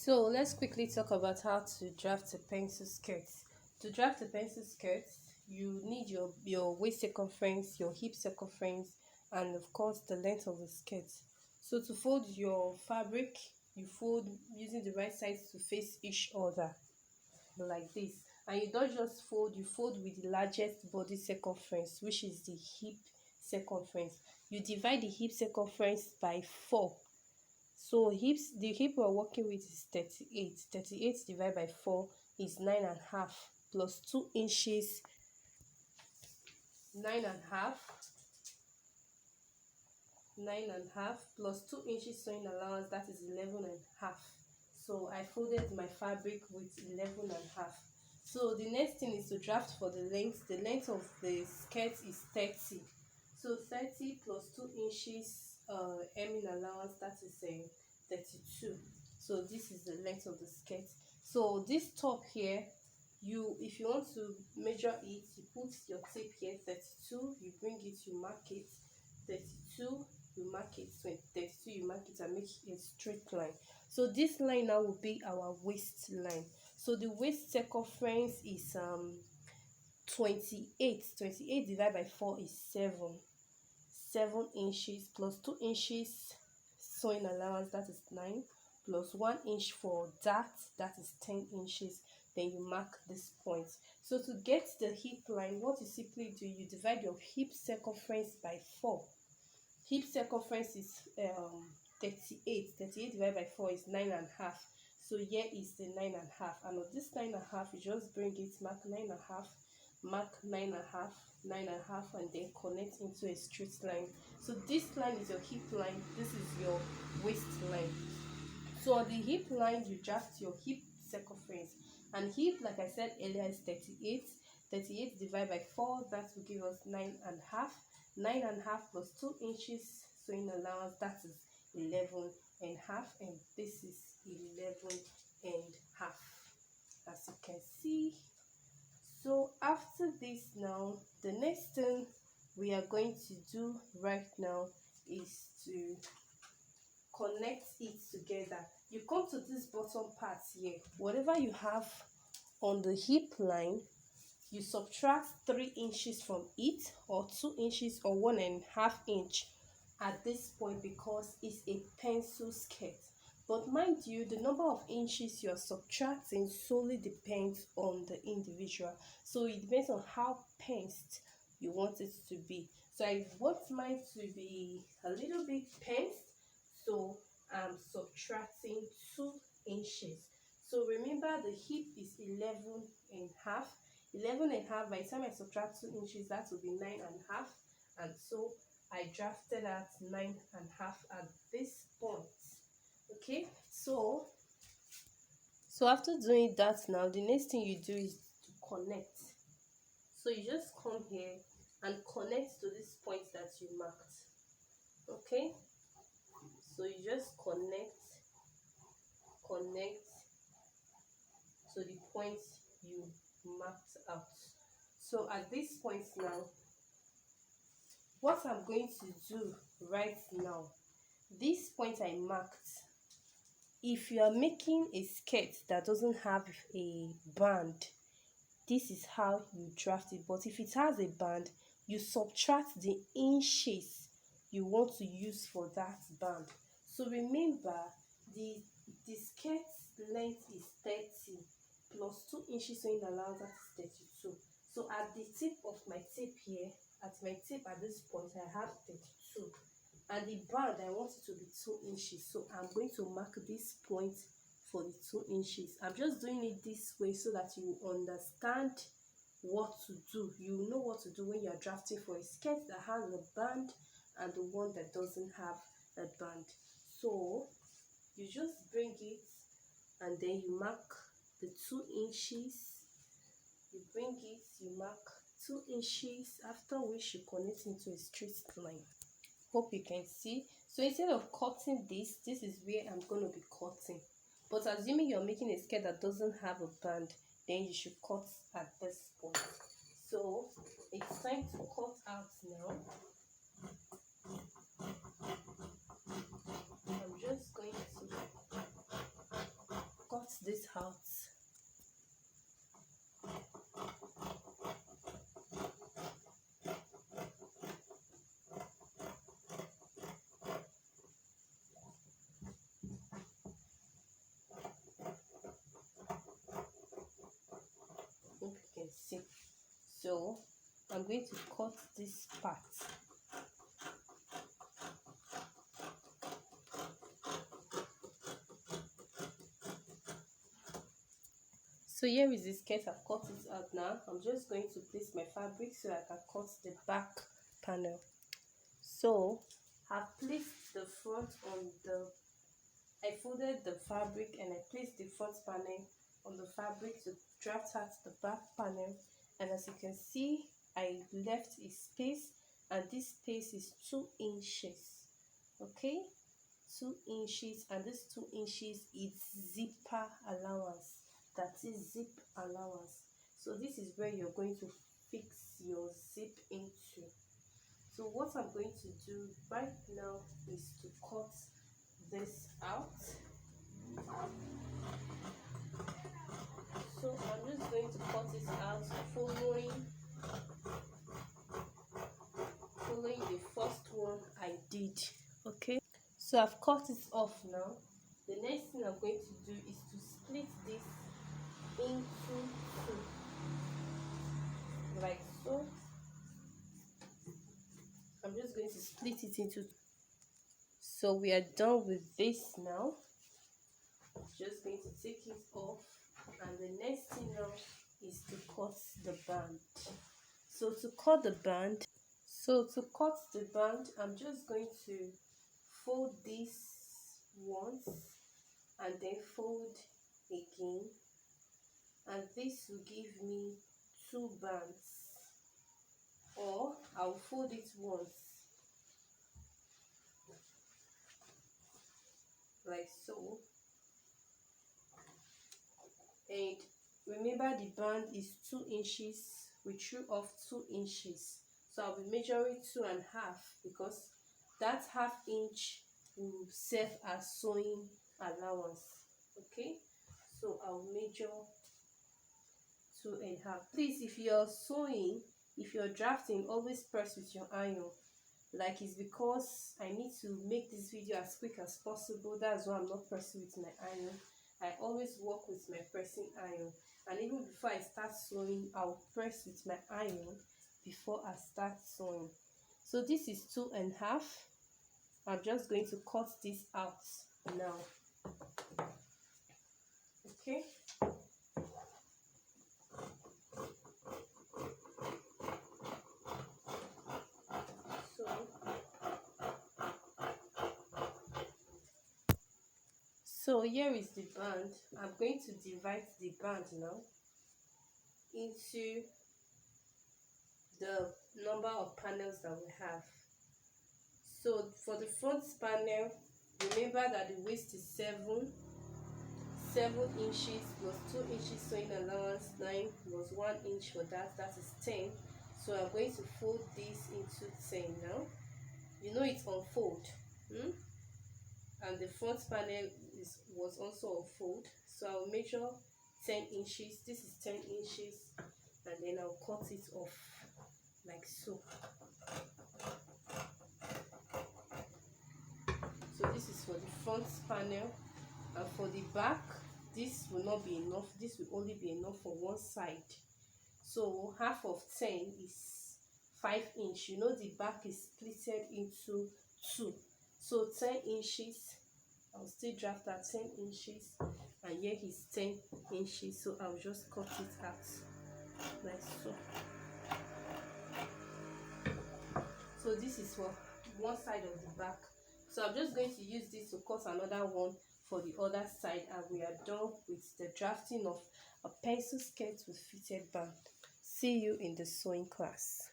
So let's quickly talk about how to draft a pencil skirt. To draft a pencil skirt, you need your waist circumference, your hip circumference, and of course the length of the skirt. So to fold your fabric, you fold using the right sides to face each other like this. And you don't just fold, you fold with the largest body circumference, which is the hip circumference. You divide the hip circumference by 4. So the hip we're working with is 38. 38 divided by 4 is 9.5 plus 2 inches. 9.5 plus 2 inches sewing allowance, that is 11.5. So I folded my fabric with 11.5. So the next thing is to draft for the length. The length of the skirt is 30. So 30 plus 2 inches hemming allowance, that is 32. So this is the length of the skirt. So this top here, if you want to measure it, you put your tape here, 32, you bring it, you mark it, 32, you mark it, 32, you mark it, and make a straight line. So this line now will be our waistline. So the waist circumference is 28. 28 divided by 4 is 7 inches plus 2 inches sewing allowance, that is 9, plus 1 inch for that is 10 inches. Then you mark this point. So to get the hip line, what you simply do, you divide your hip circumference by 4. Hip circumference is 38. 38 divided by 4 is 9.5. So here is the 9.5, and on this 9.5 you just bring it, mark 9.5, mark 9.5, 9.5, and then connect into a straight line. So this line is your hip line, this is your waist line. So on the hip line, you draft your hip circumference, and hip, like I said earlier, is 38. 38 divided by 4, that will give us 9.5. 9.5 plus 2 inches sewing allowance, that is 11.5, and this is 11.5, as you can see. So after this, now the next thing we are going to do right now is to connect it together. You come to this bottom part here, whatever you have on the hip line, you subtract 3 inches from it, or 2 inches, or 1.5 inch at this point, because it's a pencil skirt. But mind you, the number of inches you're subtracting solely depends on the individual. So it depends on how pensed you want it to be. So I want mine to be a little bit pensed, so I'm subtracting 2 inches. So remember, the hip is 11.5. 11.5, by the time I subtract 2 inches, that will be 9.5. And so I drafted at 9.5 at this point. Okay, so after doing that, now the next thing you do is to connect. So you just come here and connect to this point that you marked. Okay, so you just connect to the point you marked out. So at this point now, what I'm going to do right now, this point I marked, if you are making a skirt that doesn't have a band, this is how you draft it. But if it has a band, you subtract the inches you want to use for that band. So remember, the skirt length is 30 plus 2 inches sewing allowance, that is 32. So at the tip of my tape here, at this point, I have 32. And the band, I want it to be 2 inches. So I'm going to mark this point for the 2 inches. I'm just doing it this way so that you understand what to do. You know what to do when you're drafting for a skirt that has a band and the one that doesn't have a band. So you just bring it and then you mark the 2 inches. You bring it, you mark 2 inches, after which you connect into a straight line. Hope you can see. So instead of cutting this is where I'm going to be cutting. But assuming you're making a skirt that doesn't have a band, then you should cut at this point. So it's time to cut out now. I'm just going to this out. Hope you can see. So I'm going to cut this part. So here is the skirt. I've cut it out now. I'm just going to place my fabric so I can cut the back panel. So I've placed the front on the, I folded the fabric and I placed the front panel on the fabric to draft out the back panel. And as you can see, I left a space, and this space is 2 inches. Okay, 2 inches, and this 2 inches is zipper allowance. That is zip allowance. So this is where you're going to fix your zip into. So what I'm going to do right now is to cut this out. So I'm just going to cut it out following the first one I did. Okay, so I've cut it off now. The next thing I'm going to do is to split this into 2, like so. I'm just going to split it into 2. So we are done with this now. Just going to take it off, and the next thing now is to cut the band. So to cut the band, I'm just going to fold this once and then fold again, and this will give me 2 bands, or I'll fold it once like so. And remember, the band is 2 inches. We threw off 2 inches, so I'll be measuring 2.5, because that ½ inch will serve as sewing allowance. Okay, so I'll measure 2.5. Please, if you're sewing, if you're drafting, always press with your iron. Like, it's because I need to make this video as quick as possible. That's why I'm not pressing with my iron. I always work with my pressing iron, and even before I start sewing, I'll press with my iron before I start sewing. So this is 2.5. I'm just going to cut this out now. Okay, so here is the band. I'm going to divide the band now into the number of panels that we have. So for the front panel, remember that the waist is 7 inches plus 2 inches sewing allowance, 9 plus 1 inch for that is 10. So I'm going to fold this into 10 now. You know it's on fold, and the front panel was also on fold. So I'll measure 10 inches. This is 10 inches, and then I'll cut it off like so. So this is for the front panel, and for the back, this will not be enough. This will only be enough for one side. So half of 10 is 5 inch. You know the back is splitted into 2. So 10 inches. I'll still draft that 10 inches, and here is 10 inches. So I'll just cut it out like so. So this is for one side of the back. So I'm just going to use this to cut another one for the other side, and we are done with the drafting of a pencil skirt with fitted band. See you in the sewing class.